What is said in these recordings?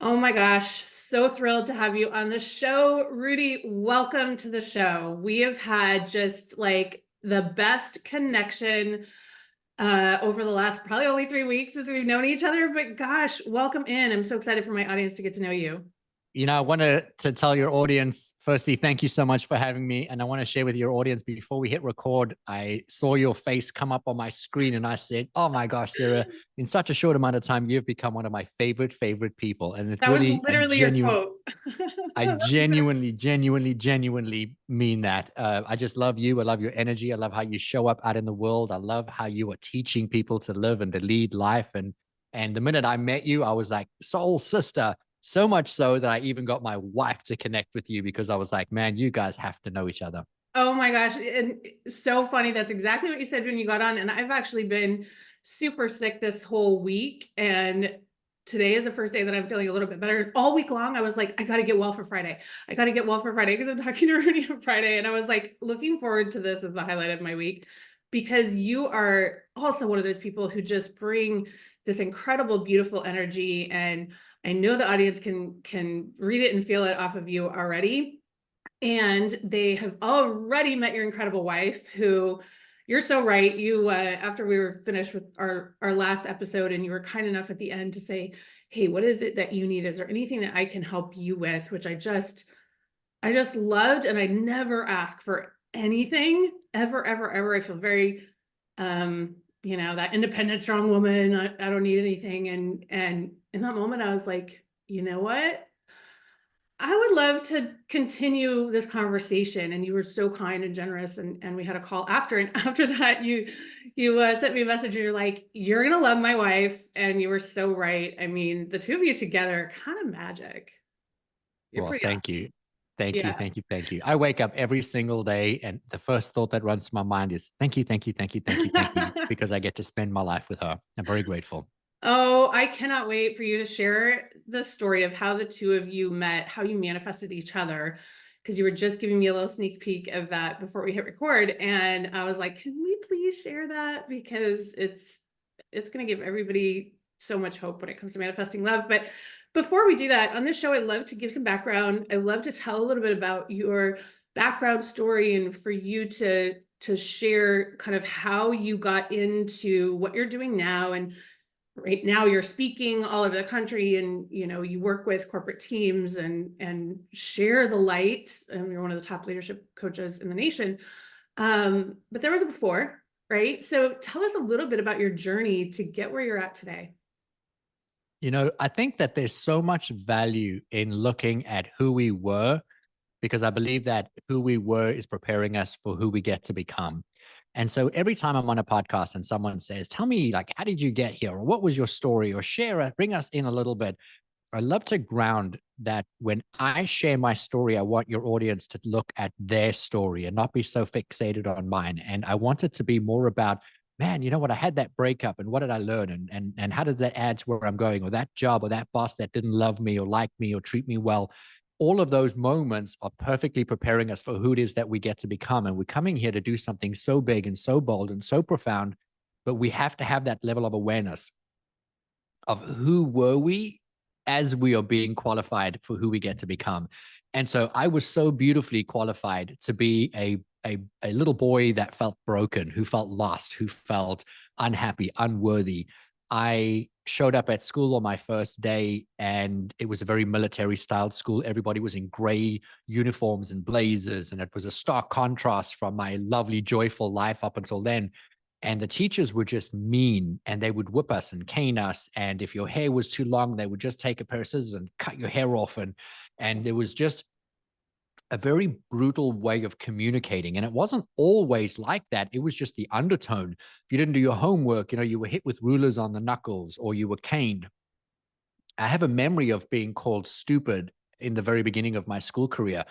Oh my gosh, so thrilled to have you on the show. Rudi, welcome to the show. We have had just like the best connection over the last probably only 3 weeks as we've known each other, but gosh, welcome in. I'm so excited for my audience to get to know you. I wanted to tell your audience, firstly, thank you so much for having me. And I want to share with your audience before we hit record, I saw your face come up on my screen and I said, oh my gosh, Sarah, in such a short amount of time, you've become one of my favorite people. And it's That was really a literally your quote. I genuinely mean that. I just love you. I love your energy. I love how you show up out in the world. I love how you are teaching people to live and to lead life. And the minute I met you, I was like, soul sister. So much so that I even got my wife to connect with you because I was like, man, you guys have to know each other. Oh my gosh. And so funny. That's exactly what you said when you got on. And I've actually been super sick this whole week. And today is the first day that I'm feeling a little bit better. All week long, I was like, I got to get well for Friday. I got to get well for Friday because I'm talking to Rudi on Friday. And I was like, looking forward to this as the highlight of my week because you are also one of those people who just bring this incredible, beautiful energy. And I know the audience can read it and feel it off of you already. And they have already met your incredible wife, who you're so right. You, after we were finished with our last episode, and you were kind enough at the end to say, "Hey, what is it that you need? Is there anything that I can help you with?" Which I just loved, and I never ask for anything ever, ever, ever. I feel very, that independent, strong woman. I don't need anything. And in that moment, I was like, you know what? I would love to continue this conversation. And you were so kind and generous. And we had a call after. And after that, you sent me a message and you're like, you're going to love my wife. And you were so right. I mean, the two of you together, kind of magic. You're Well, pretty thank awesome. you. Thank you. Yeah. Thank you. Thank you. I wake up every single day and the first thought that runs to my mind is thank you, thank you, thank you, thank you, thank you, because I get to spend my life with her. I'm very grateful. Oh, I cannot wait for you to share the story of how the two of you met, how you manifested each other, because you were just giving me a little sneak peek of that before we hit record. And I was like, can we please share that? Because it's going to give everybody so much hope when it comes to manifesting love. But before we do that, on this show, I love to give some background. I love to tell a little bit about your background story and for you to share kind of how you got into what you're doing now. And right now you're speaking all over the country, and you work with corporate teams and share the light. You're one of the top leadership coaches in the nation. But there was a before, right? So tell us a little bit about your journey to get where you're at today. I think that there's so much value in looking at who we were because I believe that who we were is preparing us for who we get to become. And so every time I'm on a podcast and someone says, tell me, like, how did you get here? Or what was your story? Or bring us in a little bit. I love to ground that when I share my story, I want your audience to look at their story and not be so fixated on mine. And I want it to be more about, man, you know what? I had that breakup and what did I learn? And how did that add to where I'm going? Or that job or that boss that didn't love me or like me or treat me well. All of those moments are perfectly preparing us for who it is that we get to become. And we're coming here to do something so big and so bold and so profound, but we have to have that level of awareness of who were we as we are being qualified for who we get to become. And so I was so beautifully qualified to be a little boy that felt broken, who felt lost, who felt unhappy, unworthy. I showed up at school on my first day and it was a very military styled school. Everybody was in gray uniforms and blazers. And it was a stark contrast from my lovely, joyful life up until then. And the teachers were just mean and they would whip us and cane us. And if your hair was too long, they would just take a pair of scissors and cut your hair off. And it was just a very brutal way of communicating. And it wasn't always like that. It was just the undertone. If you didn't do your homework, you were hit with rulers on the knuckles or you were caned. I have a memory of being called stupid in the very beginning of my school career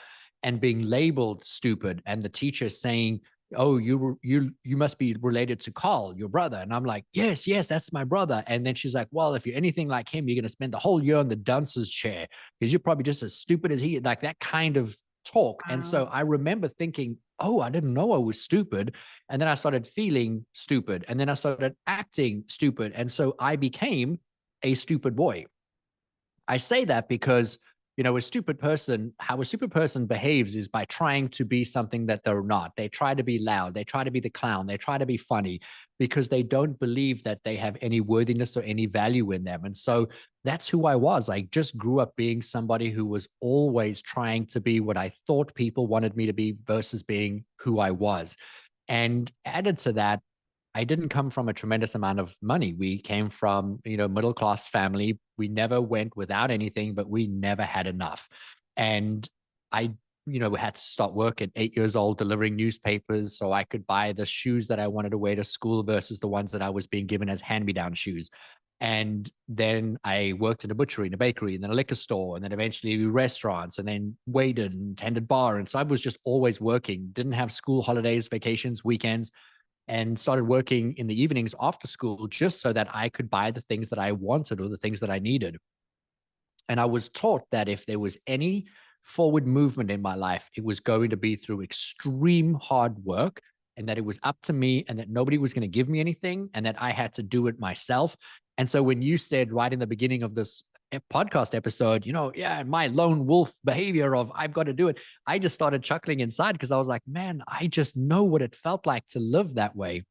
and being labeled stupid and the teacher saying, oh, you must be related to Carl, your brother. And I'm like, yes, that's my brother. And then she's like, well, if you're anything like him, you're going to spend the whole year in the dunce's chair because you're probably just as stupid as he, like that kind of talk. And so Wow. I remember thinking, oh, I didn't know I was stupid. And then I started feeling stupid. And then I started acting stupid. And so I became a stupid boy. I say that because, how a stupid person behaves is by trying to be something that they're not. They try to be loud. They try to be the clown. They try to be funny because they don't believe that they have any worthiness or any value in them. And so that's who I was. I just grew up being somebody who was always trying to be what I thought people wanted me to be versus being who I was. And added to that, I didn't come from a tremendous amount of money. We came from, middle class family. We never went without anything, but we never had enough. And I, had to start work at 8 years old delivering newspapers so I could buy the shoes that I wanted to wear to school versus the ones that I was being given as hand-me-down shoes. And then I worked in a butchery, in a bakery, and then a liquor store, and then eventually restaurants, and then waited and tended bar. And so I was just always working, didn't have school holidays, vacations, weekends, and started working in the evenings after school just so that I could buy the things that I wanted or the things that I needed. And I was taught that if there was any forward movement in my life, it was going to be through extreme hard work, and that it was up to me, and that nobody was going to give me anything, and that I had to do it myself. And so when you said right in the beginning of this podcast episode, yeah, my lone wolf behavior of I've got to do it, I just started chuckling inside because I was like, man, I just know what it felt like to live that way.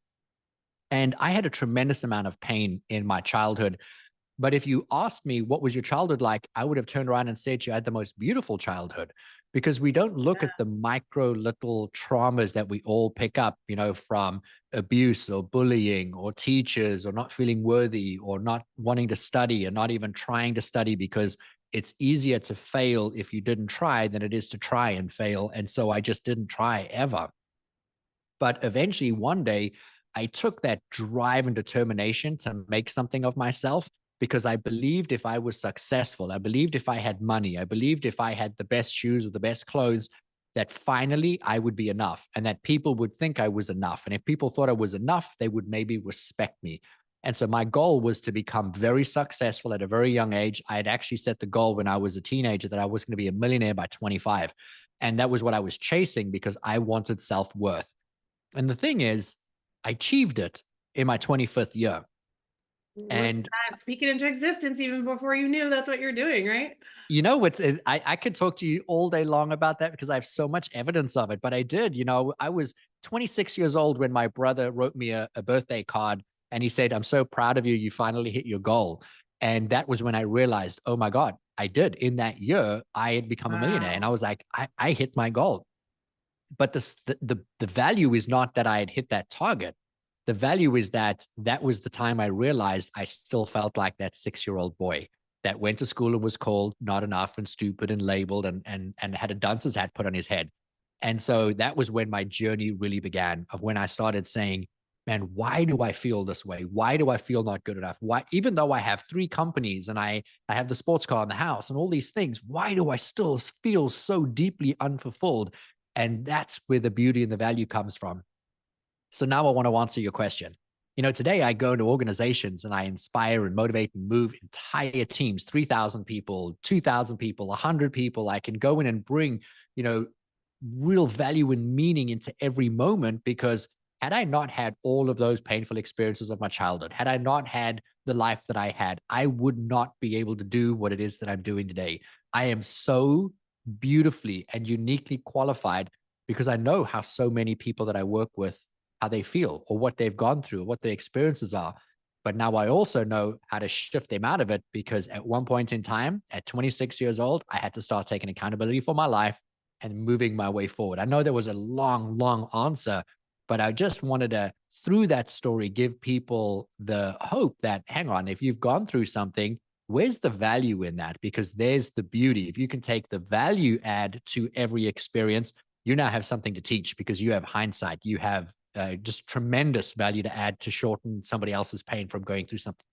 And I had a tremendous amount of pain in my childhood. But if you asked me, what was your childhood like? I would have turned around and said you had the most beautiful childhood, because we don't look at the micro little traumas that we all pick up, from abuse or bullying or teachers or not feeling worthy or not wanting to study and not even trying to study because it's easier to fail if you didn't try than it is to try and fail. And so I just didn't try ever. But eventually, one day, I took that drive and determination to make something of myself because I believed if I was successful, I believed if I had money, I believed if I had the best shoes or the best clothes, that finally I would be enough and that people would think I was enough. And if people thought I was enough, they would maybe respect me. And so my goal was to become very successful at a very young age. I had actually set the goal when I was a teenager that I was going to be a millionaire by 25. And that was what I was chasing because I wanted self-worth. And the thing is, I achieved it in my 25th year. Look at And that, speak it into existence even before you knew that's what you're doing, right? I could talk to you all day long about that because I have so much evidence of it. But I did, I was 26 years old when my brother wrote me a birthday card and he said, I'm so proud of you. You finally hit your goal. And that was when I realized, oh my God, I did. In that year, I had become a millionaire. And Wow. I was like, I hit my goal. But the value is not that I had hit that target. The value is that that was the time I realized I still felt like that 6-year-old boy that went to school and was called not enough and stupid and labeled and had a dunce's hat put on his head. And so that was when my journey really began, of when I started saying, man, why do I feel this way? Why do I feel not good enough? Why, even though I have 3 companies and I have the sports car and the house and all these things, why do I still feel so deeply unfulfilled? And that's where the beauty and the value comes from. So now I want to answer your question. Today I go into organizations and I inspire and motivate and move entire teams, 3,000 people, 2,000 people, 100 people. I can go in and bring, you know, real value and meaning into every moment, because had I not had all of those painful experiences of my childhood, had I not had the life that I had, I would not be able to do what it is that I'm doing today. I am so beautifully and uniquely qualified because I know how so many people that I work with, how they feel or what they've gone through, or what their experiences are. But now I also know how to shift them out of it, because at one point in time, at 26 years old, I had to start taking accountability for my life and moving my way forward. I know there was a long, long answer, but I just wanted to, through that story, give people the hope that, hang on, if you've gone through something, where's the value in that? Because there's the beauty. If you can take the value add to every experience, you now have something to teach because you have hindsight. You have just tremendous value to add to shorten somebody else's pain from going through something,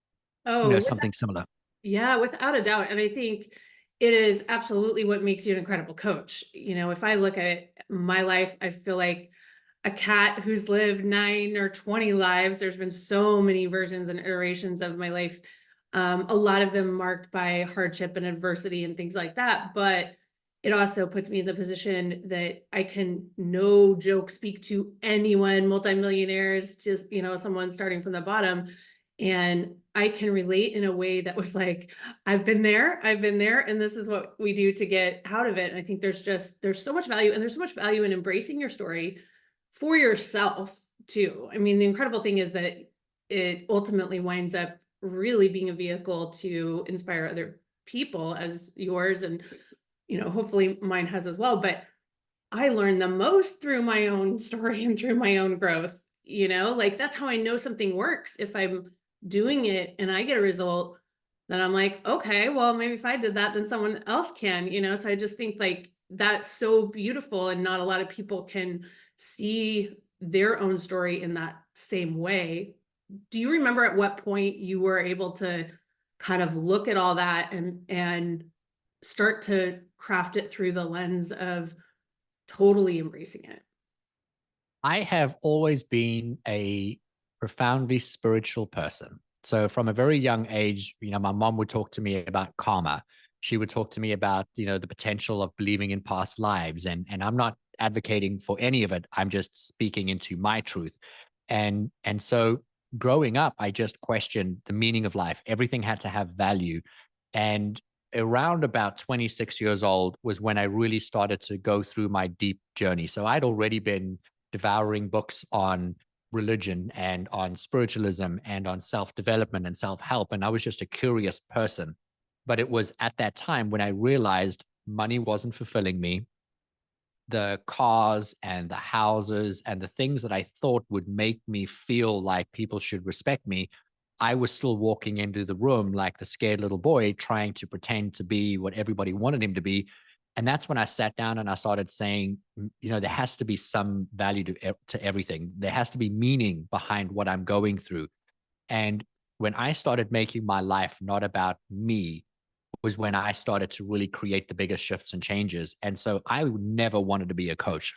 Oh, something similar. yeah, without a doubt. And I think it is absolutely what makes you an incredible coach. If I look at my life, I feel like a cat who's lived 9 or 20 lives. There's been so many versions and iterations of my life. A lot of them marked by hardship and adversity and things like that. But it also puts me in the position that I can, no joke, speak to anyone, multimillionaires, just, someone starting from the bottom, And I can relate in a way that was like, I've been there, and this is what we do to get out of it. And I think there's so much value, and there's so much value in embracing your story for yourself too. I mean, the incredible thing is that it ultimately winds up really being a vehicle to inspire other people, as yours and, hopefully mine has as well. But I learned the most through my own story and through my own growth, like that's how I know something works. If I'm doing it and I get a result, then I'm like, okay, well, maybe if I did that, then someone else can. So I just think like that's so beautiful, and not a lot of people can see their own story in that same way. Do you remember at what point you were able to kind of look at all that and start to craft it through the lens of totally embracing it? I have always been a profoundly spiritual person. So from a very young age, my mom would talk to me about karma. She would talk to me about, the potential of believing in past lives. And I'm not advocating for any of it. I'm just speaking into my truth. And so growing up, I just questioned the meaning of life. Everything had to have value. And around about 26 years old was when I really started to go through my deep journey. So I'd already been devouring books on religion and on spiritualism and on self-development and self-help. And I was just a curious person. But it was at that time when I realized money wasn't fulfilling me. The cars and the houses and the things that I thought would make me feel like people should respect me, I was still walking into the room like the scared little boy trying to pretend to be what everybody wanted him to be. And that's when I sat down and I started saying, there has to be some value to everything. There has to be meaning behind what I'm going through. And when I started making my life not about me, was when I started to really create the biggest shifts and changes. And so I never wanted to be a coach.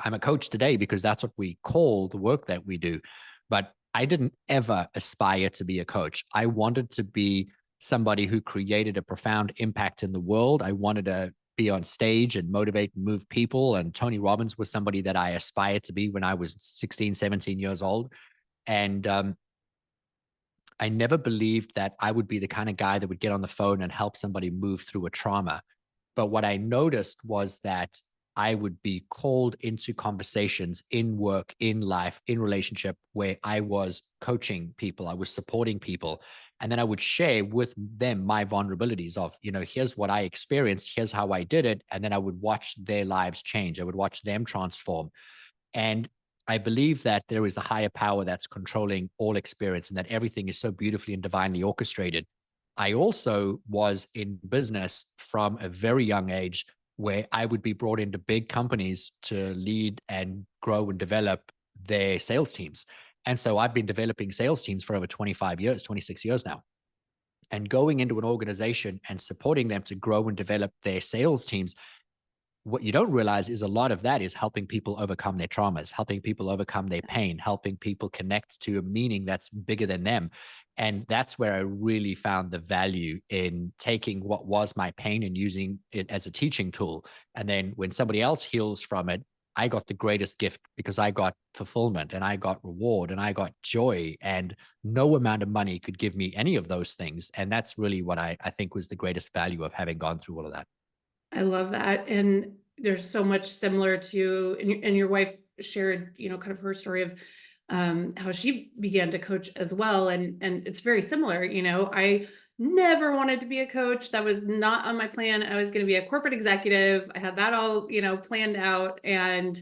I'm a coach today because that's what we call the work that we do. But I didn't ever aspire to be a coach. I wanted to be somebody who created a profound impact in the world. I wanted to be on stage and motivate and move people. And Tony Robbins was somebody that I aspired to be when I was 16, 17 years old. And I never believed that I would be the kind of guy that would get on the phone and help somebody move through a trauma. But what I noticed was that I would be called into conversations in work, in life, in relationship, where I was coaching people, I was supporting people. And then I would share with them my vulnerabilities of, here's what I experienced, here's how I did it. And then I would watch their lives change. I would watch them transform. And I believe that there is a higher power that's controlling all experience and that everything is so beautifully and divinely orchestrated. I also was in business from a very young age where I would be brought into big companies to lead and grow and develop their sales teams. And so I've been developing sales teams for over 25 years, 26 years now. And going into an organization and supporting them to grow and develop their sales teams, what you don't realize is a lot of that is helping people overcome their traumas, helping people overcome their pain, helping people connect to a meaning that's bigger than them. And that's where I really found the value in taking what was my pain and using it as a teaching tool. And then when somebody else heals from it, I got the greatest gift because I got fulfillment and I got reward and I got joy. And no amount of money could give me any of those things. And that's really what I think was the greatest value of having gone through all of that. I love that. And there's so much similar to, and your wife shared, kind of her story of how she began to coach as well. And it's very similar. I never wanted to be a coach. That was not on my plan. I was going to be a corporate executive. I had that all, planned out. And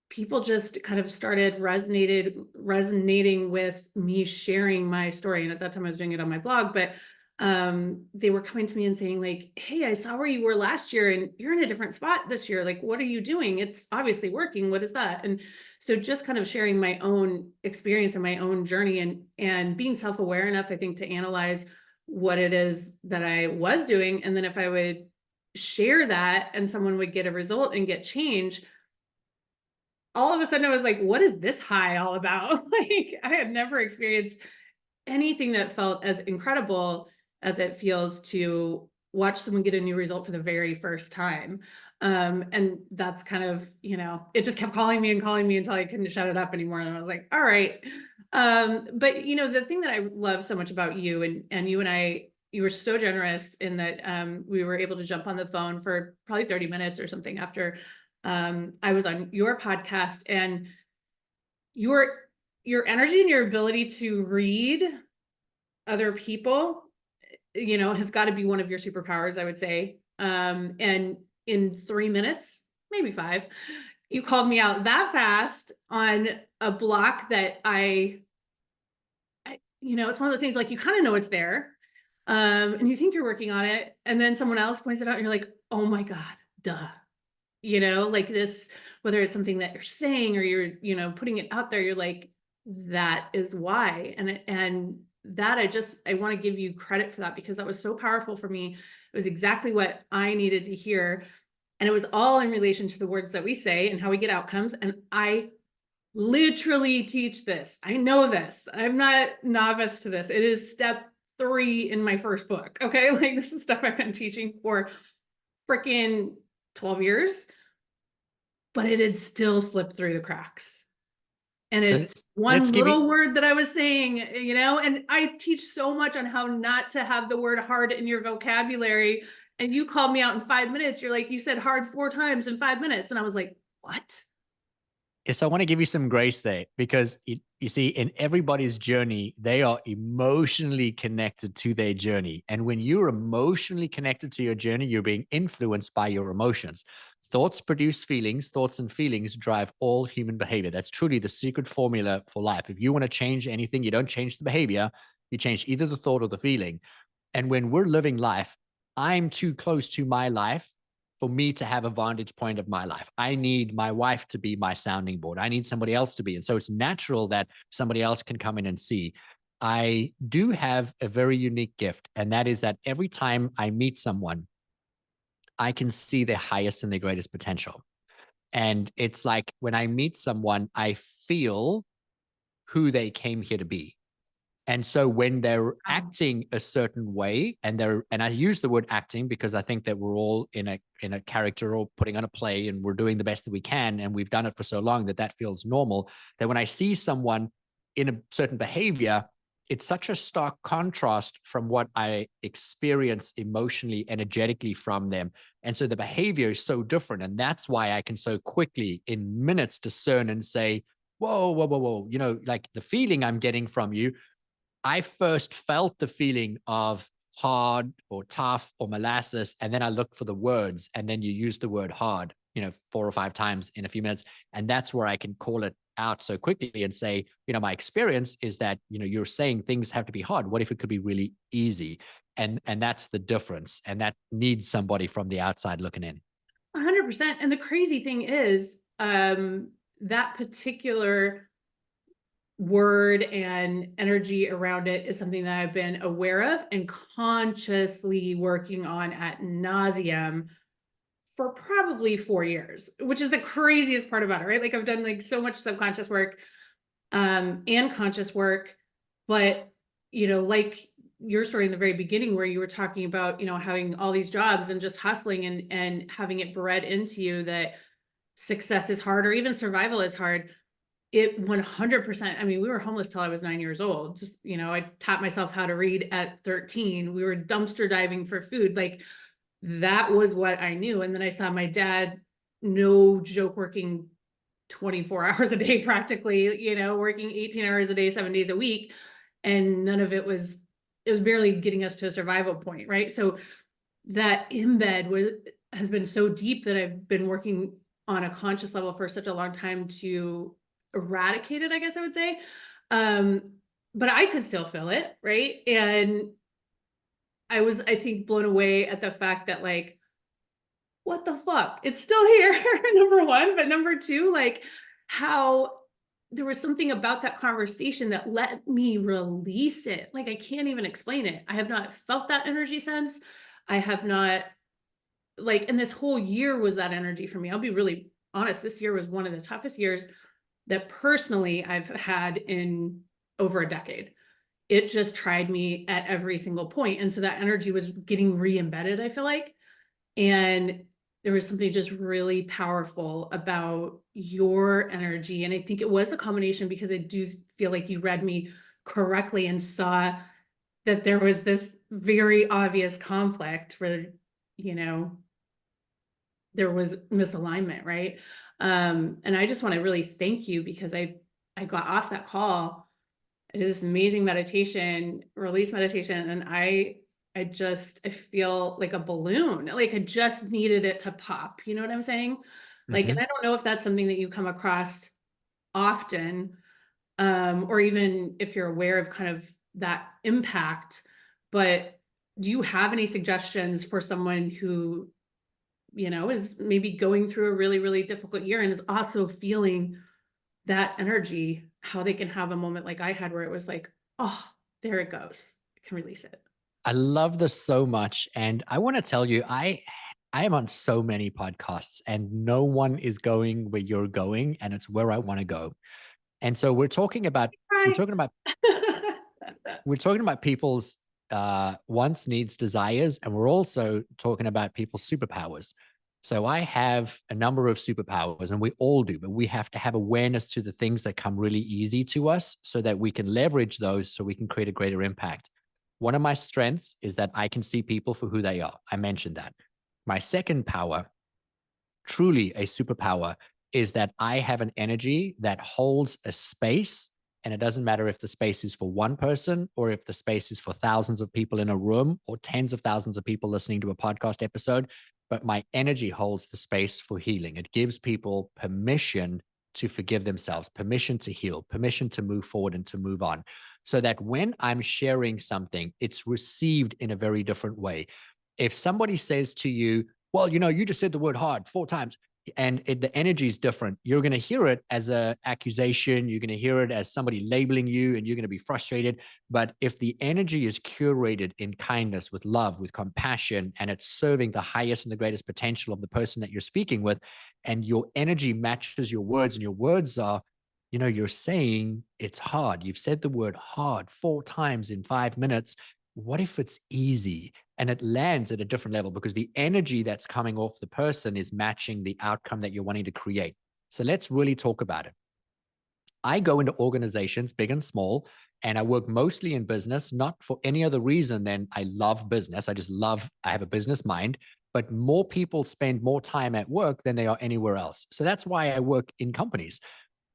people just kind of started resonating with me sharing my story. And at that time I was doing it on my blog, but they were coming to me and saying like, hey, I saw where you were last year and you're in a different spot this year. Like, what are you doing? It's obviously working. What is that? And so just kind of sharing my own experience and my own journey, and being self-aware enough, I think, to analyze what it is that I was doing. And then if I would share that and someone would get a result and get change, all of a sudden I was like, what is this high all about? Like, I had never experienced anything that felt as incredible as it feels to watch someone get a new result for the very first time. And that's kind of, it just kept calling me until I couldn't shut it up anymore. And I was like, all right. But the thing that I love so much about you, and you and I, you were so generous in that we were able to jump on the phone for probably 30 minutes or something after I was on your podcast, and your energy and your ability to read other people, has got to be one of your superpowers, I would say. And in 3 minutes, maybe five, you called me out that fast on a block that it's one of those things, like, you kind of know it's there. And you think you're working on it, and then someone else points it out and you're like, oh my God, duh. Like this, whether it's something that you're saying or you're, putting it out there, you're like, that is why. And that I want to give you credit for that, because that was so powerful for me. It was exactly what I needed to hear. And it was all in relation to the words that we say and how we get outcomes. And I literally teach this. I know this. I'm not novice to this. It is step 3 in my first book. Okay. Like, this is stuff I've been teaching for freaking 12 years, but it had still slipped through the cracks. And it's Let's one give you little word that I was saying, and I teach so much on how not to have the word hard in your vocabulary. And you called me out in 5 minutes. You're like, you said hard 4 times in 5 minutes. And I was like, what? Yes, I want to give you some grace there, because you see, in everybody's journey, they are emotionally connected to their journey. And when you're emotionally connected to your journey, you're being influenced by your emotions. Thoughts produce feelings, thoughts and feelings drive all human behavior. That's truly the secret formula for life. If you want to change anything, you don't change the behavior, you change either the thought or the feeling. And when we're living life, I'm too close to my life for me to have a vantage point of my life. I need my wife to be my sounding board. I need somebody else to be. And so it's natural that somebody else can come in and see. I do have a very unique gift, and that is that every time I meet someone, I can see their highest and their greatest potential. And it's like when I meet someone, I feel who they came here to be. And so when they're Wow. acting a certain way, and I use the word acting because I think that we're all in a character or putting on a play, and we're doing the best that we can, and we've done it for so long that that feels normal, that when I see someone in a certain behavior, it's such a stark contrast from what I experience emotionally, energetically from them. And so the behavior is so different. And that's why I can so quickly in minutes discern and say, whoa, whoa, whoa, whoa, like the feeling I'm getting from you, I first felt the feeling of hard or tough or molasses, and then I looked for the words, and then you use the word hard, 4 or 5 times in a few minutes. And that's where I can call it out so quickly and say, my experience is that, you're saying things have to be hard. What if it could be really easy? And that's the difference. And that needs somebody from the outside looking in. 100%. And the crazy thing is, that particular word and energy around it is something that I've been aware of and consciously working on at nauseum for probably 4 years, which is the craziest part about it, right? Like, I've done like so much subconscious work and conscious work, but like your story in the very beginning where you were talking about, having all these jobs and just hustling and having it bred into you that success is hard or even survival is hard. It 100%. I mean, we were homeless till I was 9 years old. Just, I taught myself how to read at 13. We were dumpster diving for food. Like, that was what I knew. And then I saw my dad, no joke, working 24 hours a day, practically, working 18 hours a day, 7 days a week. And none of it was, it was barely getting us to a survival point. Right. So that embed has been so deep that I've been working on a conscious level for such a long time to eradicate it, I guess I would say. Um, but I could still feel it, right? And I was, I think, blown away at the fact that, like, what the fuck? It's still here, number one. But number two, like, how there was something about that conversation that let me release it. Like, I can't even explain it. I have not felt that energy since. I have not, like, and this whole year was that energy for me. I'll be really honest. This year was one of the toughest years that personally I've had in over a decade. It just tried me at every single point. And so that energy was getting re-embedded, I feel like. And there was something just really powerful about your energy. And I think it was a combination because I do feel like you read me correctly and saw that there was this very obvious conflict for, you know, there was misalignment, right? And I just want to really thank you because I got off that call. I did this amazing meditation, release meditation, and I feel like a balloon. Like I just needed it to pop. You know what I'm saying? Like, and Mhm. I don't know if that's something that you come across often, or even if you're aware of kind of that impact, but do you have any suggestions for someone who, is maybe going through a really, really difficult year and is also feeling that energy, how they can have a moment like I had where it was like, oh, there it goes. I can release it. I love this so much, and I want to tell you, I am on so many podcasts, and no one is going where you're going, and it's where I want to go. And so we're Right. talking about we're talking about people's wants, needs, desires, and we're also talking about people's superpowers. So I have a number of superpowers, and we all do, but we have to have awareness to the things that come really easy to us so that we can leverage those so we can create a greater impact. One of my strengths is that I can see people for who they are. I mentioned that. My second power, truly a superpower, is that I have an energy that holds a space. And it doesn't matter if the space is for one person or if the space is for thousands of people in a room or tens of thousands of people listening to a podcast episode. But my energy holds the space for healing. It gives people permission to forgive themselves, permission to heal, permission to move forward and to move on. So that when I'm sharing something, it's received in a very different way. If somebody says to you, well, you just said the word hard 4 times and the energy is different. You're going to hear it as a accusation. You're going to hear it as somebody labeling you and you're going to be frustrated. But if the energy is curated in kindness, with love, with compassion, and it's serving the highest and the greatest potential of the person that you're speaking with, and your energy matches your words and your words are, you're saying it's hard. You've said the word hard 4 times in 5 minutes. What if it's easy? And it lands at a different level because the energy that's coming off the person is matching the outcome that you're wanting to create. So let's really talk about it. I go into organizations, big and small, and I work mostly in business, not for any other reason than I love business. I have a business mind, but more people spend more time at work than they are anywhere else. So that's why I work in companies.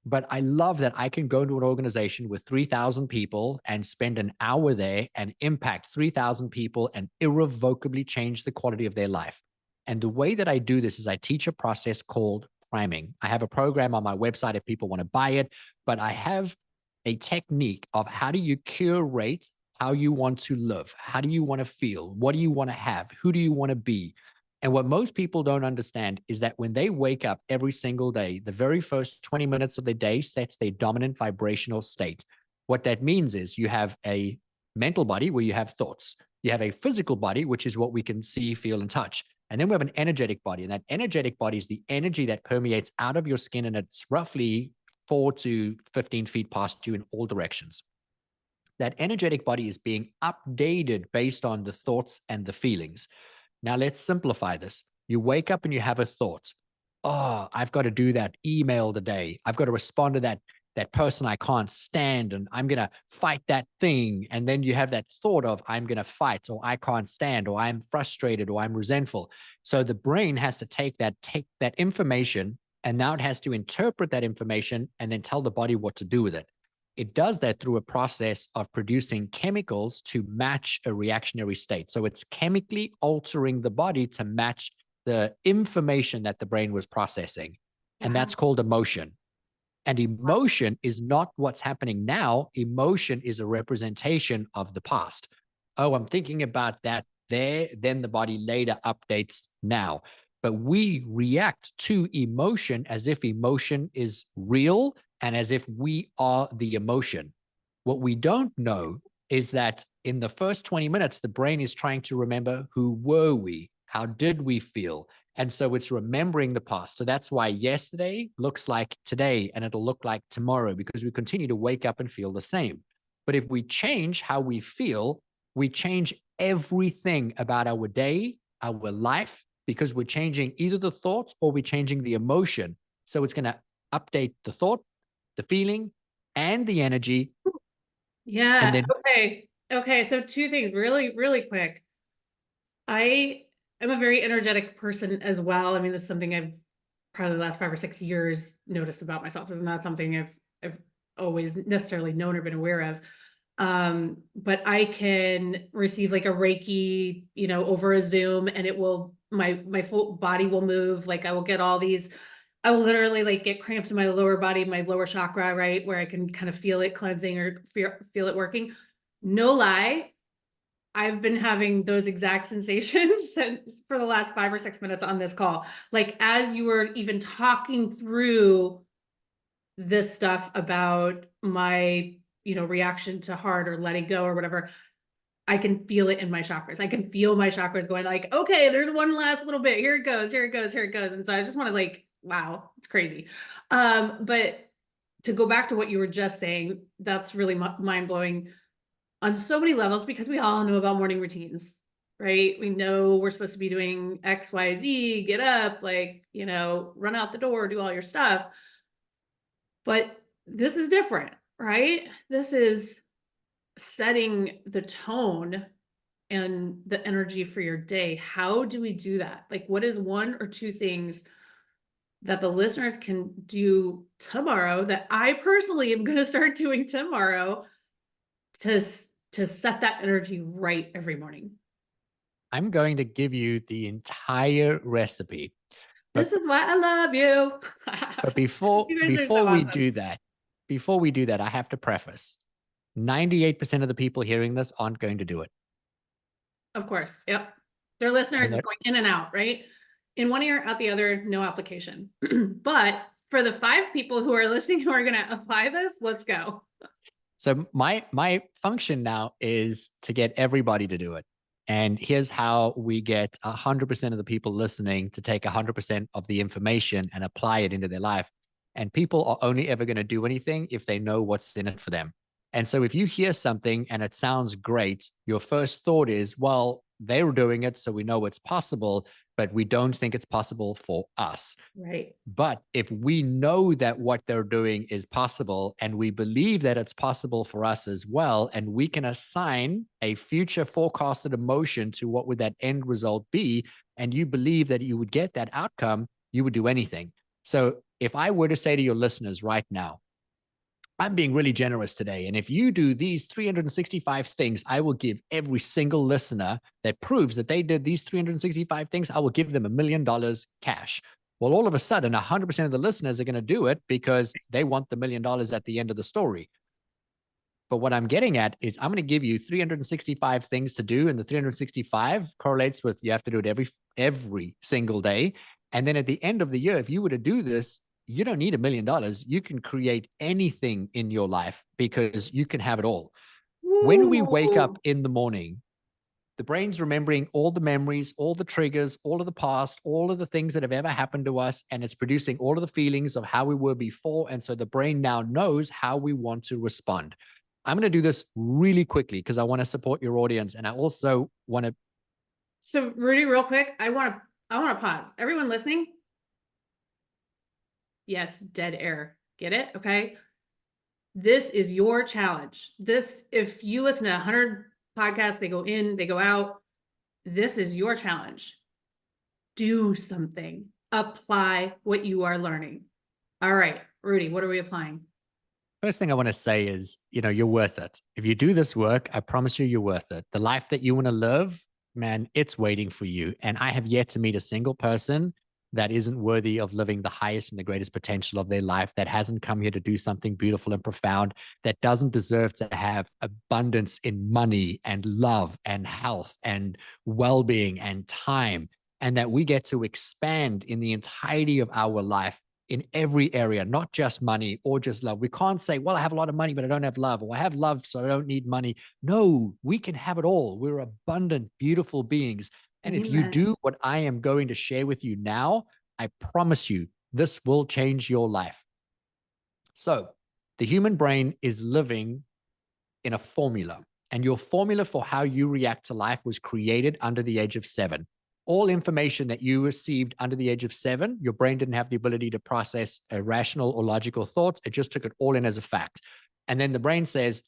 But I love that I can go to an organization with 3,000 people and spend an hour there and impact 3,000 people and irrevocably change the quality of their life. And the way that I do this is I teach a process called priming. I have a program on my website if people want to buy it, but I have a technique of how do you curate how you want to live? How do you want to feel? What do you want to have? Who do you want to be? And what most people don't understand is that when they wake up every single day, the very first 20 minutes of the day sets their dominant vibrational state. What that means is you have a mental body where you have thoughts, you have a physical body, which is what we can see, feel, and touch. And then we have an energetic body. And that energetic body is the energy that permeates out of your skin. And it's roughly 4 to 15 feet past you in all directions. That energetic body is being updated based on the thoughts and the feelings. Now, let's simplify this. You wake up and you have a thought. Oh, I've got to do that email today. I've got to respond to that person I can't stand, and I'm going to fight that thing. And then you have that thought of I'm going to fight, or I can't stand, or I'm frustrated, or I'm resentful. So the brain has to take that information, and now it has to interpret that information and then tell the body what to do with it. It does that through a process of producing chemicals to match a reactionary state. So it's chemically altering the body to match the information that the brain was processing. And Wow. that's called emotion. And emotion is not what's happening now. Emotion is a representation of the past. Oh, I'm thinking about that there. Then the body later updates now. But we react to emotion as if emotion is real and as if we are the emotion. What we don't know is that in the first 20 minutes, the brain is trying to remember who were we? How did we feel? And so it's remembering the past. So that's why yesterday looks like today and it'll look like tomorrow because we continue to wake up and feel the same. But if we change how we feel, we change everything about our day, our life, because we're changing either the thoughts or we're changing the emotion. So it's going to update the thought, the feeling, and the energy. And Yeah. then Okay. Okay. So two things really, really quick. I am a very energetic person as well. I mean, this is something I've probably the last 5 or 6 years noticed about myself. It's not something I've always necessarily known or been aware of. But I can receive like a Reiki, over a Zoom, and it will my full body will move. Like I will get all these, I will literally like get cramps in my lower body, my lower chakra, right? Where I can kind of feel it cleansing or feel it working. No lie, I've been having those exact sensations for the last 5 or 6 minutes on this call. Like as you were even talking through this stuff about my, reaction to hard or letting go or whatever, I can feel it in my chakras. I can feel my chakras going like, okay, there's one last little bit. Here it goes, here it goes, here it goes. And so I just want to like, wow, it's crazy. But to go back to what you were just saying, that's really mind blowing on so many levels, because we all know about morning routines, right? We know we're supposed to be doing X, Y, Z, get up, like, run out the door, do all your stuff. But this is different, right? This is setting the tone and the energy for your day. How do we do that? Like, what is one or two things that the listeners can do tomorrow that I personally am going to start doing tomorrow to set that energy right every morning? I'm going to give you the entire recipe. This But is why I love you. but before You guys are so before we awesome. do that, before we do that, I have to preface 98% of the people hearing this aren't going to do it. Of course. Yep. Their listeners And is that, going in and out, right? In one ear, out the other, no application. But for the 5 people who are listening who are going to apply this, let's go. so my function now is to get everybody to do it. And here's how we get 100% of the people listening to take 100% of the information and apply it into their life. And people are only ever going to do anything if they know what's in it for them. And so if you hear something and it sounds great, your first thought is, well, they're doing it, so we know it's possible, but we don't think it's possible for us. Right. But if we know that what they're doing is possible and we believe that it's possible for us as well, and we can assign a future forecasted emotion to what would that end result be, and you believe that you would get that outcome, you would do anything. So if I were to say to your listeners right now, I'm being really generous today. And if you do these 365 things, I will give every single listener that proves that they did these 365 things, I will give them $1 million cash. Well, all of a sudden, 100% of the listeners are going to do it because they want the $1 million at the end of the story. But what I'm getting at is I'm going to give you 365 things to do, and the 365 correlates with you have to do it every single day. And then at the end of the year, if you were to do this, you don't need $1 million. You can create anything in your life because you can have it all. When we wake Ooh. up in the morning, the brain's remembering all the memories, all the triggers, all of the past, all of the things that have ever happened to us, and it's producing all of the feelings of how we were before. And so the brain now knows how we want to respond. I'm going to do this really quickly because I want to support your audience. And I also want to. So Rudy, real quick, I want to pause. Everyone listening? Yes, dead air. Get it? Okay. This is your challenge. If you listen to 100 podcasts, they go in, they go out. This is your challenge. Do something. Apply what you are learning. All right, Rudy, what are we applying? First thing I want to say is, you're worth it. If you do this work, I promise you're worth it. The life that you want to live, man, it's waiting for you. And I have yet to meet a single person that isn't worthy of living the highest and the greatest potential of their life, that hasn't come here to do something beautiful and profound, that doesn't deserve to have abundance in money and love and health and well-being and time, and that we get to expand in the entirety of our life in every area, not just money or just love. We can't say, well, I have a lot of money, but I don't have love, or I have love, so I don't need money. No, we can have it all. We're abundant, beautiful beings. And if you Amen. do what I am going to share with you now, I promise you, this will change your life. So the human brain is living in a formula, and your formula for how you react to life was created under the age of 7. all information that you received under the age of 7, your brain didn't have the ability to process a rational or logical thought. It just took it all in as a fact. And then the brain says,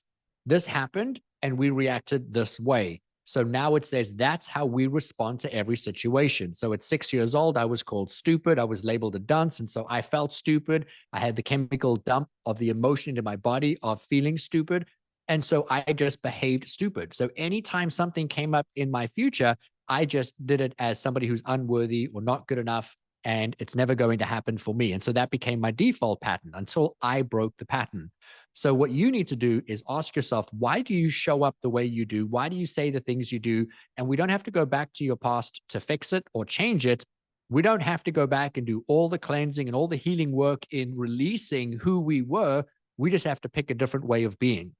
this happened and we reacted this way. So now it says that's how we respond to every situation. So at 6 years old, I was called stupid. I was labeled a dunce. And so I felt stupid. I had the chemical dump of the emotion into my body of feeling stupid. And so I just behaved stupid. So anytime something came up in my future, I just did it as somebody who's unworthy or not good enough. And it's never going to happen for me. And so that became my default pattern until I broke the pattern. So what you need to do is ask yourself, why do you show up the way you do? Why do you say the things you do? And we don't have to go back to your past to fix it or change it. We don't have to go back and do all the cleansing and all the healing work in releasing who we were. We just have to pick a different way of being.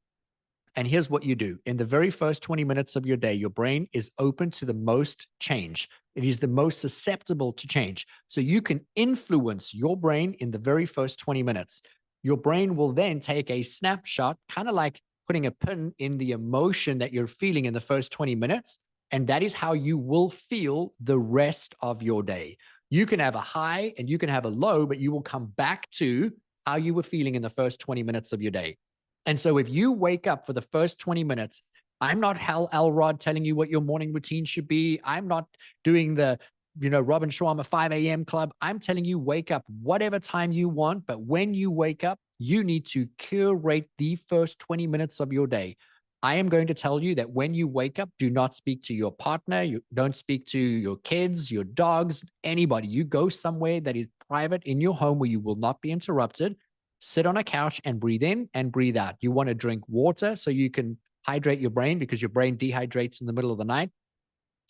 And here's what you do. In the very first 20 minutes of your day, your brain is open to the most change. It is the most susceptible to change. So you can influence your brain in the very first 20 minutes. Your brain will then take a snapshot, kind of like putting a pin in the emotion that you're feeling in the first 20 minutes. And that is how you will feel the rest of your day. You can have a high and you can have a low, but you will come back to how you were feeling in the first 20 minutes of your day. And so if you wake up for the first 20 minutes, I'm not Hal Elrod telling you what your morning routine should be. I'm not doing the, Robin Sharma 5 a.m. club. I'm telling you, wake up whatever time you want. But when you wake up, you need to curate the first 20 minutes of your day. I am going to tell you that when you wake up, do not speak to your partner. You don't speak to your kids, your dogs, anybody. You go somewhere that is private in your home where you will not be interrupted. Sit on a couch and breathe in and breathe out. You want to drink water so you can hydrate your brain because your brain dehydrates in the middle of the night.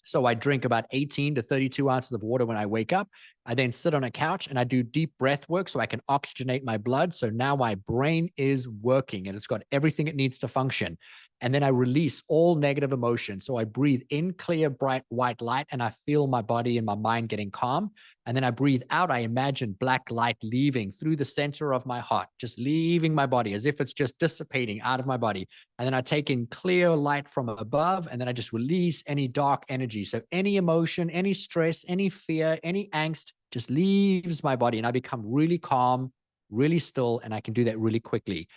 So I drink about 18 to 32 ounces of water when I wake up. I then sit on a couch and I do deep breath work so I can oxygenate my blood. So now my brain is working and it's got everything it needs to function. And then I release all negative emotion. So I breathe in clear, bright, white light, and I feel my body and my mind getting calm. And then I breathe out. I imagine black light leaving through the center of my heart, just leaving my body as if it's just dissipating out of my body. And then I take in clear light from above, and then I just release any dark energy. So any emotion, any stress, any fear, any angst just leaves my body, and I become really calm, really still, and I can do that really quickly.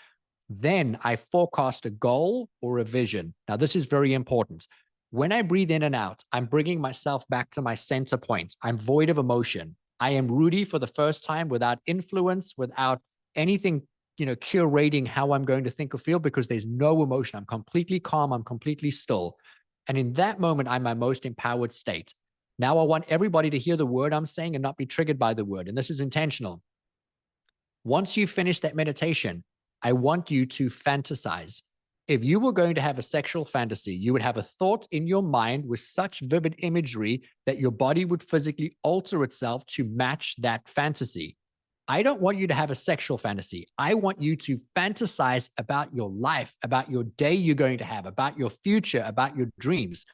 Then I forecast a goal or a vision. Now, this is very important. When I breathe in and out, I'm bringing myself back to my center point. I'm void of emotion. I am Rudi for the first time without influence, without anything, curating how I'm going to think or feel because there's no emotion. I'm completely calm. I'm completely still. And in that moment, I'm my most empowered state. Now I want everybody to hear the word I'm saying and not be triggered by the word. And this is intentional. Once you finish that meditation, I want you to fantasize. If you were going to have a sexual fantasy, you would have a thought in your mind with such vivid imagery that your body would physically alter itself to match that fantasy. I don't want you to have a sexual fantasy. I want you to fantasize about your life, about your day you're going to have, about your future, about your dreams.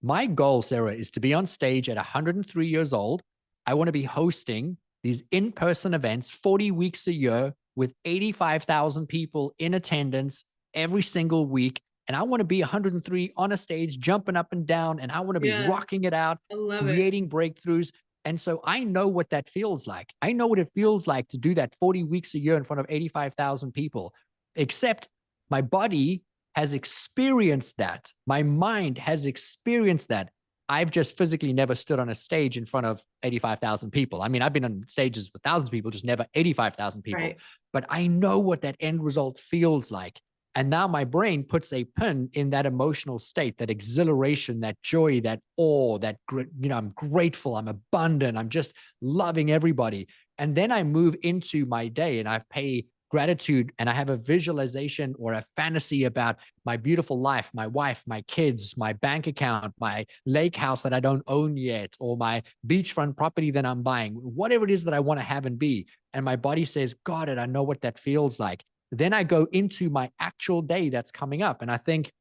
My goal, Sarah, is to be on stage at 103 years old. I want to be hosting these in-person events 40 weeks a year with 85,000 people in attendance every single week. And I want to be 103 on a stage, jumping up and down, and I want to be rocking it out, I love it. creating breakthroughs. And so I know what that feels like. I know what it feels like to do that 40 weeks a year in front of 85,000 people, except my body has experienced that. My mind has experienced that. I've just physically never stood on a stage in front of 85,000 people. I mean, I've been on stages with thousands of people, just never 85,000 people. Right. But I know what that end result feels like. And now my brain puts a pin in that emotional state, that exhilaration, that joy, that awe, that, I'm grateful, I'm abundant, I'm just loving everybody. And then I move into my day and I pay gratitude and I have a visualization or a fantasy about my beautiful life, my wife, my kids, my bank account, my lake house that I don't own yet, or my beachfront property that I'm buying, whatever it is that I want to have and be. And my body says, got it, I know what that feels like. Then I go into my actual day that's coming up. And I think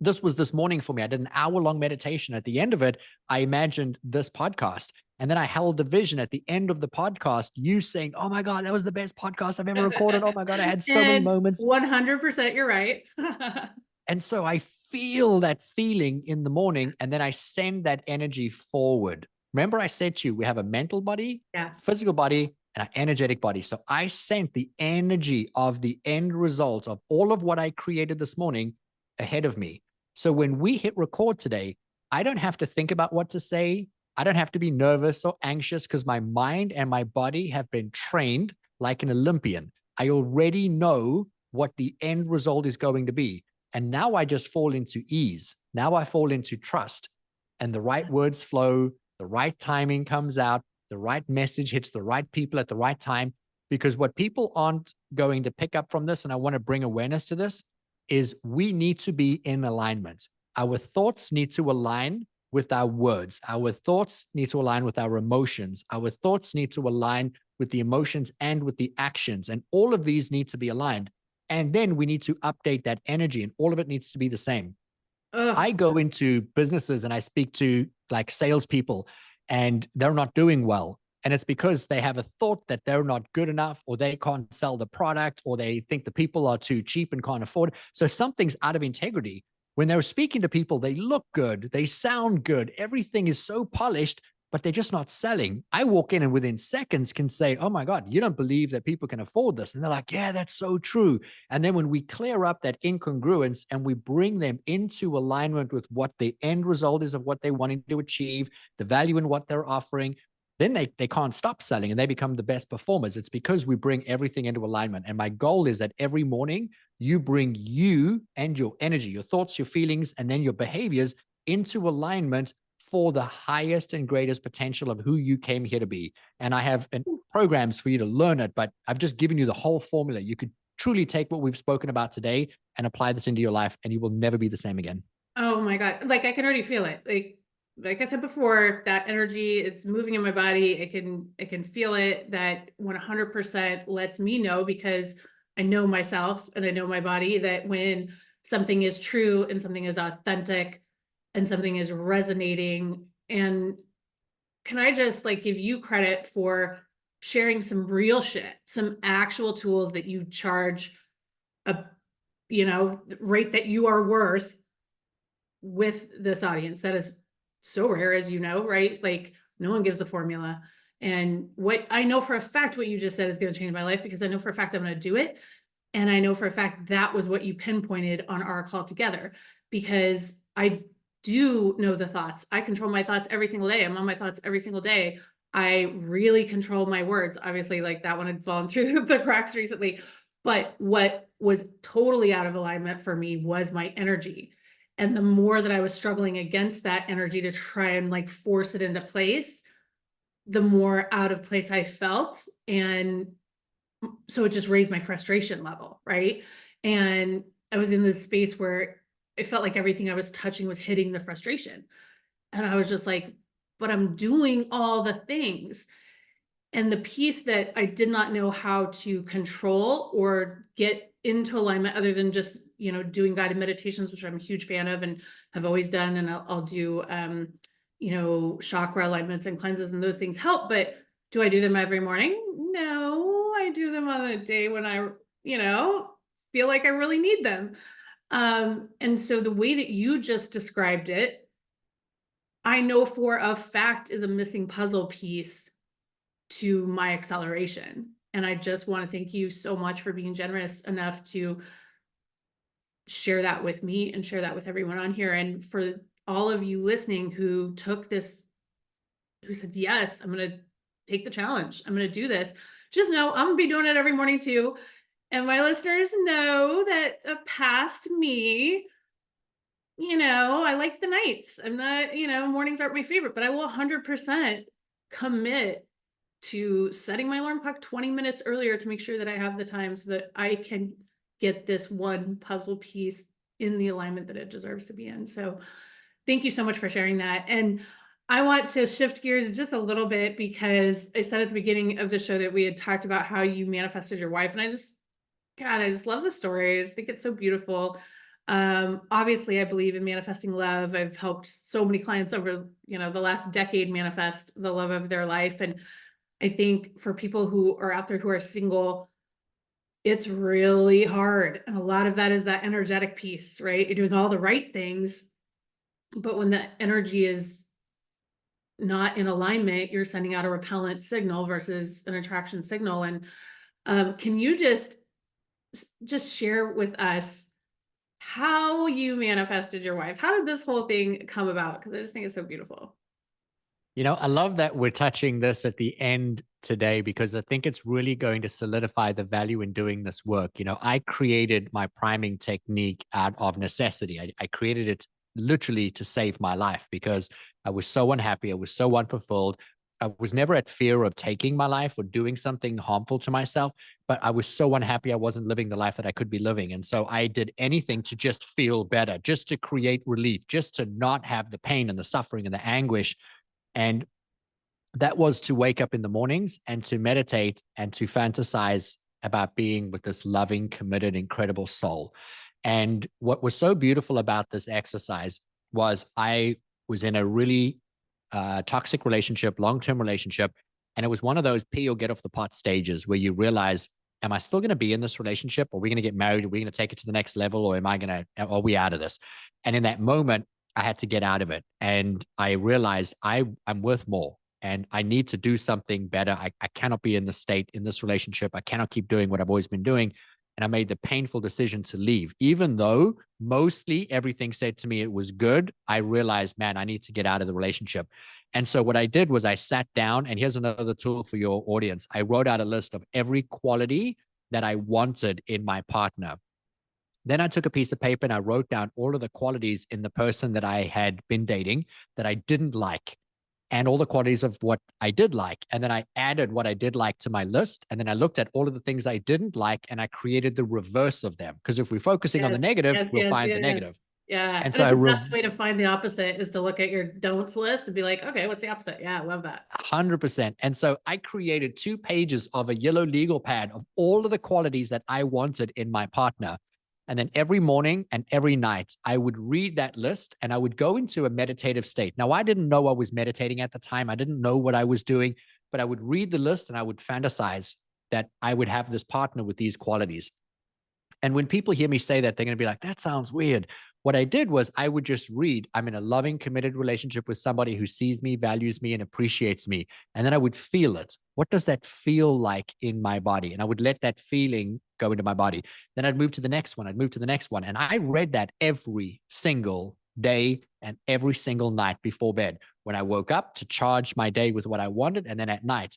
this was this morning for me. I did an hour-long meditation. At the end of it, I imagined this podcast. And then I held the vision at the end of the podcast, you saying, oh my God, that was the best podcast I've ever recorded. Oh my God, I had so many moments. 100% you're right. And so I feel that feeling in the morning, and then I send that energy forward. Remember, I said to you, we have a mental body, Yeah. physical body, and an energetic body. So I sent the energy of the end result of all of what I created this morning ahead of me. So when we hit record today, I don't have to think about what to say. I don't have to be nervous or anxious because my mind and my body have been trained like an Olympian. I already know what the end result is going to be. And now I just fall into ease. Now I fall into trust, and the right words flow, the right timing comes out, the right message hits the right people at the right time. Because what people aren't going to pick up from this, and I want to bring awareness to this, is we need to be in alignment. Our thoughts need to align with our words. Our thoughts need to align with our emotions. Our thoughts need to align with the emotions and with the actions. And all of these need to be aligned. And then we need to update that energy, and all of it needs to be the same. Ugh. I go into businesses and I speak to like salespeople, and they're not doing well. And it's because they have a thought that they're not good enough, or they can't sell the product, or they think the people are too cheap and can't afford it. So something's out of integrity. When they're speaking to people, they look good, they sound good, everything is so polished, but they're just not selling. I walk in and within seconds can say, "Oh my God, you don't believe that people can afford this." And they're like, "Yeah, that's so true." And then when we clear up that incongruence and we bring them into alignment with what the end result is of what they're wanting to achieve, the value in what they're offering, then they can't stop selling and they become the best performers. It's because we bring everything into alignment. And my goal is that every morning you bring you and your energy, your thoughts, your feelings, and then your behaviors into alignment for the highest and greatest potential of who you came here to be. And I have programs for you to learn it, but I've just given you the whole formula. You could truly take what we've spoken about today and apply this into your life, and you will never be the same again. Oh my God. Like I can already feel it. Like I said before, that energy, it's moving in my body. I can feel it. That 100% lets me know, because I know myself and I know my body, that when something is true and something is authentic and something is resonating. And can I just like give you credit for sharing some real shit, some actual tools that you charge a, rate that you are worth with this audience. That is so rare, as you know, right? Like no one gives a formula. And what I know for a fact, what you just said is going to change my life, because I know for a fact I'm going to do it. And I know for a fact that was what you pinpointed on our call together, because I do know the thoughts. I control my thoughts every single day. I'm on my thoughts every single day. I really control my words. Obviously, like that one had fallen through the cracks recently. But what was totally out of alignment for me was my energy. And the more that I was struggling against that energy to try and like force it into place, the more out of place I felt. And so it just raised my frustration level, right? And I was in this space where it felt like everything I was touching was hitting the frustration. And I was just like, but I'm doing all the things. And the piece that I did not know how to control or get into alignment, other than just, doing guided meditations, which I'm a huge fan of and have always done. And I'll do, chakra alignments and cleanses, and those things help. But do I do them every morning? No, I do them on a day when I, feel like I really need them. And so the way that you just described it, I know for a fact is a missing puzzle piece to my acceleration. And I just want to thank you so much for being generous enough to share that with me and share that with everyone on here. And for all of you listening who took this, who said, yes, I'm going to take the challenge, I'm going to do this, just know I'm going to be doing it every morning too. And my listeners know that a past me, I like the nights. I'm not, mornings aren't my favorite, but I will 100% commit to setting my alarm clock 20 minutes earlier to make sure that I have the time so that I can get this one puzzle piece in the alignment that it deserves to be in. So thank you so much for sharing that. And I want to shift gears just a little bit, because I said at the beginning of the show that we had talked about how you manifested your wife. And I just love the story. I just think it's so beautiful. Obviously I believe in manifesting love. I've helped so many clients over, the last decade manifest the love of their life. And I think for people who are out there who are single, It's really hard. And a lot of that is that energetic piece, right? You're doing all the right things, but when the energy is not in alignment, you're sending out a repellent signal versus an attraction signal. And can you just share with us how you manifested your wife? How did this whole thing come about? Because I just think it's so beautiful. You know, I love that we're touching this at the end today because I think it's really going to solidify the value in doing this work. You know, I created my priming technique out of necessity. I created it literally to save my life because I was so unhappy. I was so unfulfilled. I was never at fear of taking my life or doing something harmful to myself, but I was so unhappy I wasn't living the life that I could be living. And so I did anything to just feel better, just to create relief, just to not have the pain and the suffering and the anguish. And that was to wake up in the mornings and to meditate and to fantasize about being with this loving, committed, incredible soul. And what was so beautiful about this exercise was I was in a really toxic relationship, long term relationship. And it was one of those pee or get off the pot stages where you realize, am I still going to be in this relationship? Are we going to get married? Are we going to take it to the next level? Or am I going to, are we out of this? And in that moment, I had to get out of it. And I realized I'm worth more and I need to do something better. I cannot be in this state, in this relationship. I cannot keep doing what I've always been doing. And I made the painful decision to leave. Even though mostly everything said to me it was good, I realized, man, I need to get out of the relationship. And so what I did was I sat down, and here's another tool for your audience. I wrote out a list of every quality that I wanted in my partner. Then I took a piece of paper and I wrote down all of the qualities in the person that I had been dating that I didn't like and all the qualities of what I did like. And then I added what I did like to my list. And then I looked at all of the things I didn't like and I created the reverse of them. Because if we're focusing on the Yes, negative, yes, we'll yes, find the negative. yes. Yeah. And And so it's I the best way to find the opposite is to look at your don'ts list and be like, okay, what's the opposite? Yeah, I love that. 100%. And so I created 2 pages of a yellow legal pad of all of the qualities that I wanted in my partner. And then every morning and every night, I would read that list and I would go into a meditative state. Now, I didn't know I was meditating at the time. I didn't know what I was doing, but I would read the list and I would fantasize that I would have this partner with these qualities. And when people hear me say that, they're going to be like, that sounds weird. What I did was I would just read, I'm in a loving, committed relationship with somebody who sees me, values me, and appreciates me. And then I would feel it. What does that feel like in my body? And I would let that feeling go into my body. Then I'd move to the next one. I'd move to the next one. And I read that every single day and every single night before bed when I woke up to charge my day with what I wanted. And then at night.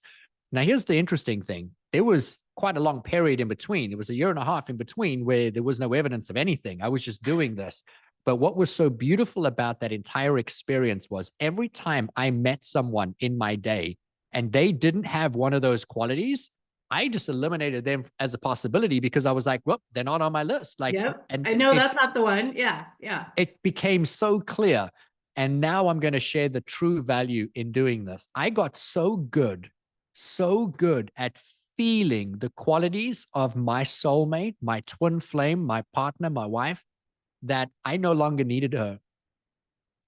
Now, here's the interesting thing. There was quite a long period in between. It was a year and a half in between where there was no evidence of anything. I was just doing this. But what was so beautiful about that entire experience was every time I met someone in my day and they didn't have one of those qualities, I just eliminated them as a possibility because I was like, well, they're not on my list. Like, Yep. and I know it that's not the one. Yeah. Yeah. it became so clear. And now I'm going to share the true value in doing this. I got so good at feeling the qualities of my soulmate, my twin flame, my partner, my wife, that I no longer needed her.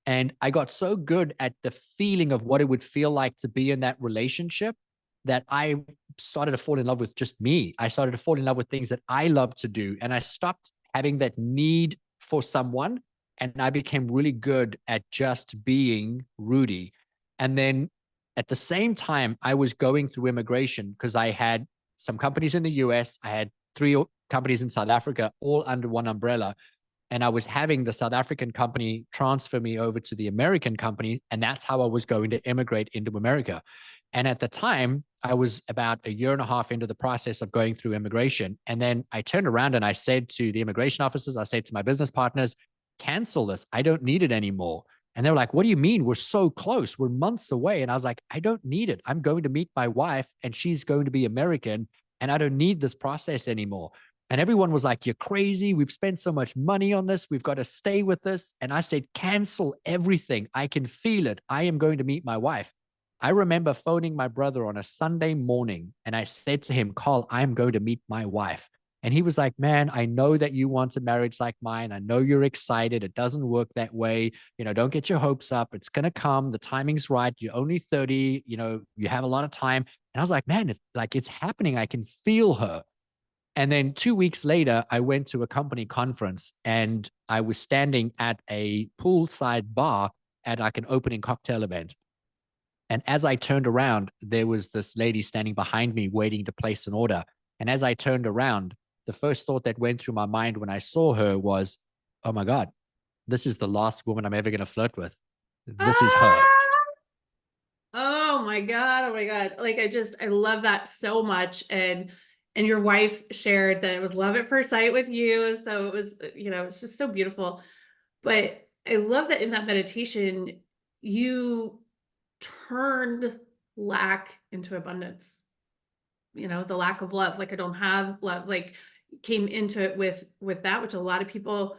And I got so good at the feeling of what it would feel like to be in that relationship that I started to fall in love with just me. I started to fall in love with things that I love to do. And I stopped having that need for someone. And I became really good at just being Rudi. And then at the same time, I was going through immigration because I had some companies in the US, I had 3 companies in South Africa, all under one umbrella. And I was having the South African company transfer me over to the American company. And that's how I was going to immigrate into America. And at the time, I was about a year and a half into the process of going through immigration. And then I turned around and I said to the immigration officers, I said to my business partners, cancel this. I don't need it anymore. And they were like, what do you mean? We're so close. We're months away. And I was like, I don't need it. I'm going to meet my wife and she's going to be American. And I don't need this process anymore. And everyone was like, you're crazy. We've spent so much money on this. We've got to stay with this. And I said, cancel everything. I can feel it. I am going to meet my wife. I remember phoning my brother on a Sunday morning and I said to him, Carl, I'm going to meet my wife. And he was like, man, I know that you want a marriage like mine. I know you're excited. It doesn't work that way. Don't get your hopes up. It's going to come. The timing's right. You're only 30. You have a lot of time. And I was like, man, it's happening. I can feel her. And then 2 weeks later, I went to a company conference and I was standing at a poolside bar at like an opening cocktail event. And as I turned around, there was this lady standing behind me waiting to place an order. And as I turned around, the first thought that went through my mind when I saw her was, oh my God, this is the last woman I'm ever going to flirt with. This is her. Ah! Oh my God. Oh my God. Like I love that so much. And your wife shared that it was love at first sight with you. So it was, it's just so beautiful. But I love that in that meditation, you turned lack into abundance. The lack of love, like I don't have love, like came into it with that, which a lot of people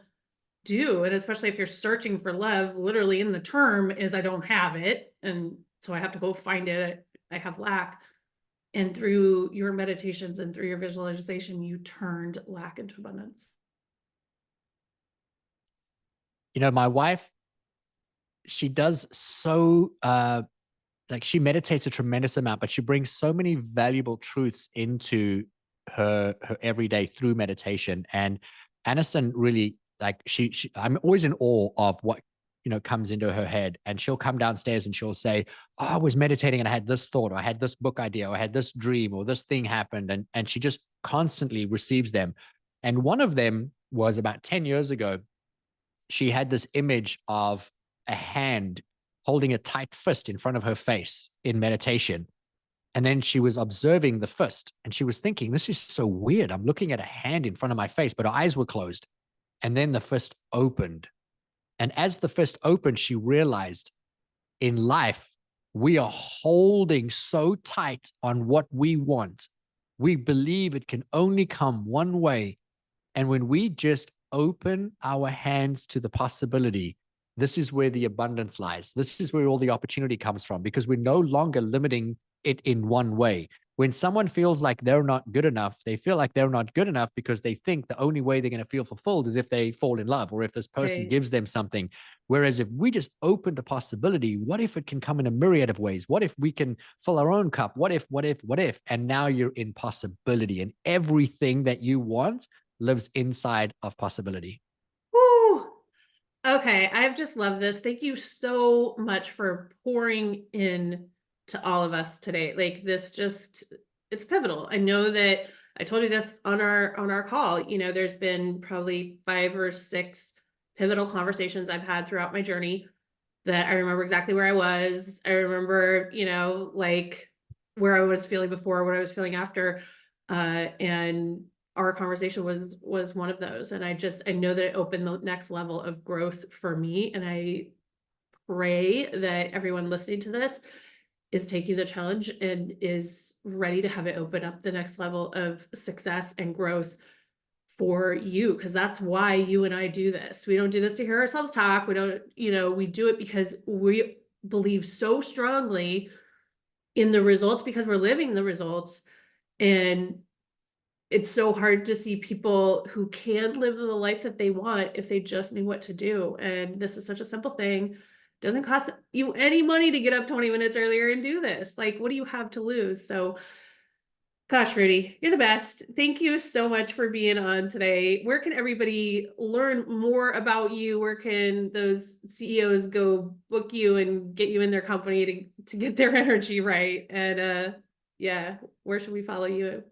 do. And especially if you're searching for love, literally in the term is I don't have it. And so I have to go find it. I have lack. And through your meditations and through your visualization, you turned lack into abundance. My wife, she does so like she meditates a tremendous amount, but she brings so many valuable truths into her everyday through meditation. And Anniston really like she I'm always in awe of what comes into her head. And she'll come downstairs and she'll say, oh, I was meditating and I had this thought, or I had this book idea, or I had this dream, or this thing happened. And she just constantly receives them. And one of them was about 10 years ago. She had this image of a hand holding a tight fist in front of her face in meditation. And then she was observing the fist and she was thinking, this is so weird. I'm looking at a hand in front of my face, but her eyes were closed. And then the fist opened. And as the fist opened, she realized in life, we are holding so tight on what we want. We believe it can only come one way. And when we just open our hands to the possibility, this is where the abundance lies. This is where all the opportunity comes from, because we're no longer limiting it in one way. When someone feels like they're not good enough, they feel like they're not good enough because they think the only way they're going to feel fulfilled is if they fall in love or if this person Right. gives them something. Whereas if we just open the possibility, what if it can come in a myriad of ways? What if we can fill our own cup? What if, what if, what if? And now you're in possibility, and everything that you want lives inside of possibility. Woo! Okay, I've just loved this. Thank you so much for pouring in to all of us today. Like this just it's pivotal. I know that I told you this on our call. There's been probably 5 or 6 pivotal conversations I've had throughout my journey that I remember exactly where I was. I remember, like where I was feeling before, what I was feeling after. And our conversation was one of those. And I know that it opened the next level of growth for me. And I pray that everyone listening to this is taking the challenge and is ready to have it open up the next level of success and growth for you, because that's why you and I do this. We don't do this to hear ourselves talk. We don't, we do it because we believe so strongly in the results, because we're living the results. And it's so hard to see people who can live the life that they want if they just knew what to do. And this is such a simple thing. Doesn't cost you any money to get up 20 minutes earlier and do this. Like, what do you have to lose? So gosh, Rudi, you're the best. Thank you so much for being on today. Where can everybody learn more about you? Where can those CEOs go book you and get you in their company to get their energy right? And yeah, where should we follow you?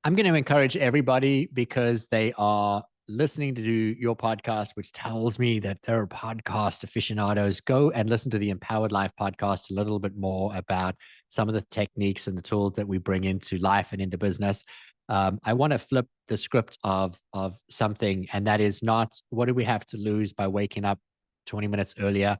I'm going to encourage everybody, because they are listening to your podcast, which tells me that there are podcast aficionados. Go and listen to the Empowered Life podcast a little bit more about some of the techniques and the tools that we bring into life and into business. I want to flip the script of something, and that is not what do we have to lose by waking up 20 minutes earlier.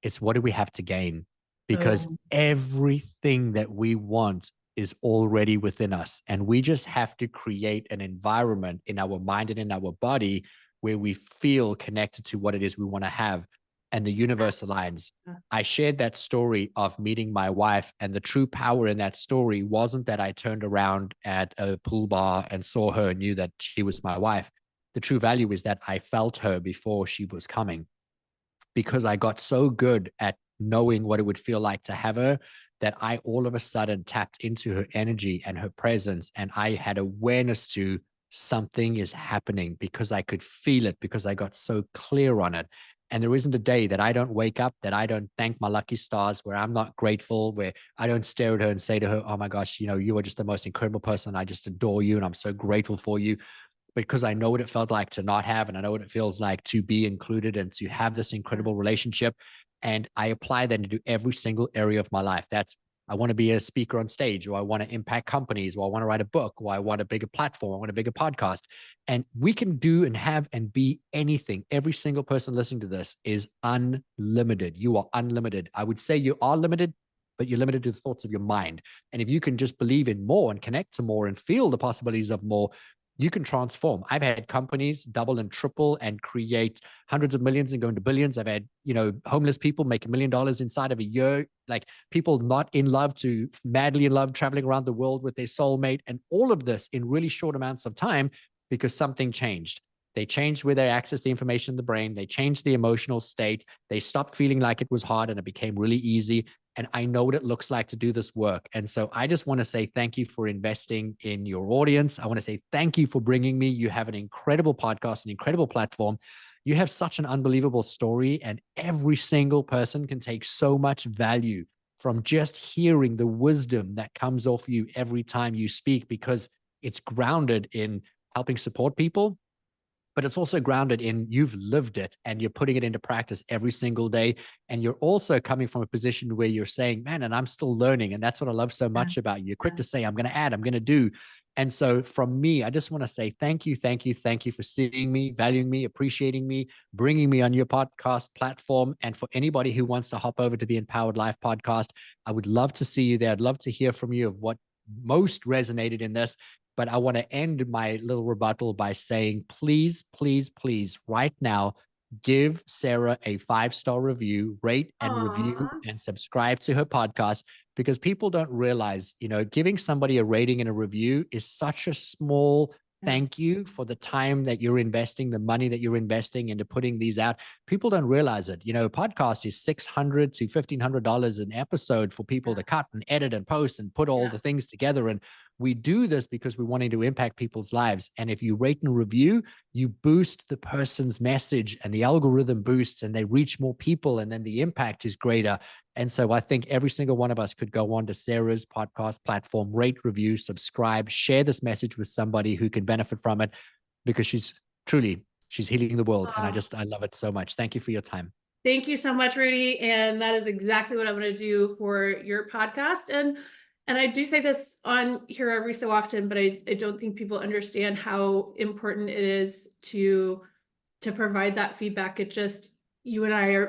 It's what do we have to gain, because Oh, everything that we want is already within us. And we just have to create an environment in our mind and in our body where we feel connected to what it is we want to have. And the universe aligns. I shared that story of meeting my wife, and the true power in that story wasn't that I turned around at a pool bar and saw her and knew that she was my wife. The true value is that I felt her before she was coming, because I got so good at knowing what it would feel like to have her that I all of a sudden tapped into her energy and her presence. And I had awareness to something is happening because I could feel it, because I got so clear on it. And there isn't a day that I don't wake up, that I don't thank my lucky stars, where I'm not grateful, where I don't stare at her and say to her, oh my gosh, you are just the most incredible person. I just adore you. And I'm so grateful for you, because I know what it felt like to not have, and I know what it feels like to be included and to have this incredible relationship. And I apply that into every single area of my life. That's, I want to be a speaker on stage, or I want to impact companies, or I want to write a book, or I want a bigger platform, I want a bigger podcast. And we can do and have and be anything. Every single person listening to this is unlimited. You are unlimited. I would say you are limited, but you're limited to the thoughts of your mind. And if you can just believe in more and connect to more and feel the possibilities of more, you can transform. I've had companies double and triple and create hundreds of millions and go into billions. I've had, homeless people make $1 million inside of a year, like people not in love to madly in love, traveling around the world with their soulmate, and all of this in really short amounts of time because something changed. They changed where they access the information in the brain. They changed the emotional state. They stopped feeling like it was hard and it became really easy. And I know what it looks like to do this work. And so I just want to say thank you for investing in your audience. I want to say thank you for bringing me. You have an incredible podcast, an incredible platform. You have such an unbelievable story, and every single person can take so much value from just hearing the wisdom that comes off you every time you speak, because it's grounded in helping support people, but it's also grounded in you've lived it and you're putting it into practice every single day. And you're also coming from a position where you're saying, man, and I'm still learning. And that's what I love so Yeah. much about you. You're quick Yeah. to say, I'm going to add, I'm going to do. And so from me, I just want to say thank you, thank you, thank you for seeing me, valuing me, appreciating me, bringing me on your podcast platform. And for anybody who wants to hop over to the Empowered Life podcast, I would love to see you there. I'd love to hear from you of what most resonated in this. But I want to end my little rebuttal by saying, please, please, please, right now, give Sarah a 5-star review, rate and review, Aw. and subscribe to her podcast, because people don't realize, giving somebody a rating and a review is such a small Yeah. thank you for the time that you're investing, the money that you're investing into putting these out. People don't realize it. A podcast is $600 to $1,500 an episode for people Yeah. to cut and edit and post and put all Yeah. the things together. And we do this because we wanting to impact people's lives. And if you rate and review, you boost the person's message, and the algorithm boosts, and they reach more people, and then the impact is greater. And so I think every single one of us could go on to Sarah's podcast platform, rate, review, subscribe, share this message with somebody who can benefit from it, because she's healing the world. And Aw. I love it so much. Thank you for your time. Thank you so much, Rudy. And that is exactly what I'm going to do for your podcast. And I do say this on here every so often, but I don't think people understand how important it is to provide that feedback. It just, you and I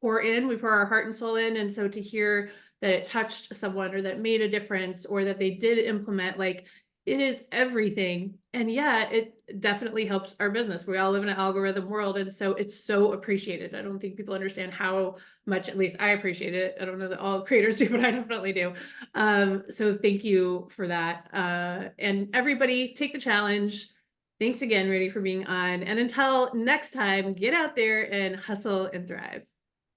we pour our heart and soul in. And so to hear that it touched someone, or that made a difference, or that they did implement, like, it is everything. And yeah, it definitely helps our business. We all live in an algorithm world. And so it's so appreciated. I don't think people understand how much, at least I appreciate it. I don't know that all creators do, but I definitely do. So thank you for that. And everybody, take the challenge. Thanks again, Rudy, for being on. And until next time, get out there and hustle and thrive.